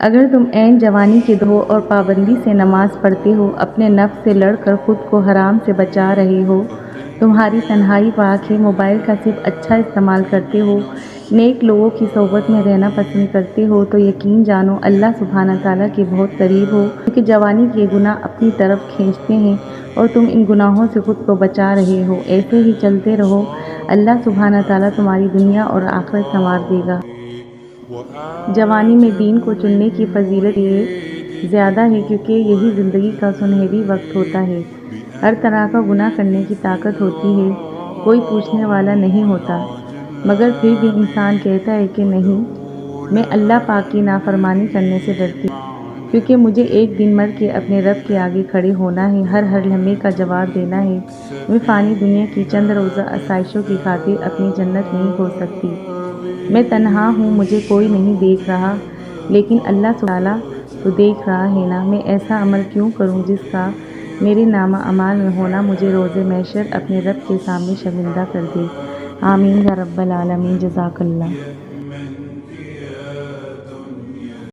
اگر تم عین جوانی کے دو اور پابندی سے نماز پڑھتے ہو، اپنے نفس سے لڑ کر خود کو حرام سے بچا رہے ہو، تمہاری تنہائی پاک ہے، موبائل کا صرف اچھا استعمال کرتے ہو، نیک لوگوں کی صحبت میں رہنا پسند کرتے ہو، تو یقین جانو اللہ سبحانہ تعالیٰ کے بہت قریب ہو، کیونکہ جوانی کے گناہ اپنی طرف کھینچتے ہیں اور تم ان گناہوں سے خود کو بچا رہے ہو۔ ایسے ہی چلتے رہو، اللہ سبحانہ تعالیٰ تمہاری دنیا اور آخرت سنوار دے گا۔ جوانی میں دین کو چننے کی فضیلت یہ زیادہ ہے کیونکہ یہی زندگی کا سنہری وقت ہوتا ہے۔ ہر طرح کا گناہ کرنے کی طاقت ہوتی ہے، کوئی پوچھنے والا نہیں ہوتا، مگر پھر بھی انسان کہتا ہے کہ نہیں، میں اللہ پاک کی نافرمانی کرنے سے ڈرتی ہوں، کیونکہ مجھے ایک دن مر کے اپنے رب کے آگے کھڑے ہونا ہے، ہر لمحے کا جواب دینا ہے۔ میں فانی دنیا کی چند روزہ آسائشوں کی خاطر اپنی جنت نہیں کھو سکتی۔ میں تنہا ہوں، مجھے کوئی نہیں دیکھ رہا، لیکن اللہ سبحانہ تعالیٰ تو دیکھ رہا ہے نا۔ میں ایسا عمل کیوں کروں جس کا میرے نامہ اعمال میں ہونا مجھے روز محشر اپنے رب کے سامنے شرمندہ کر دے۔ آمین یا رب العالمین۔ جزاک اللہ۔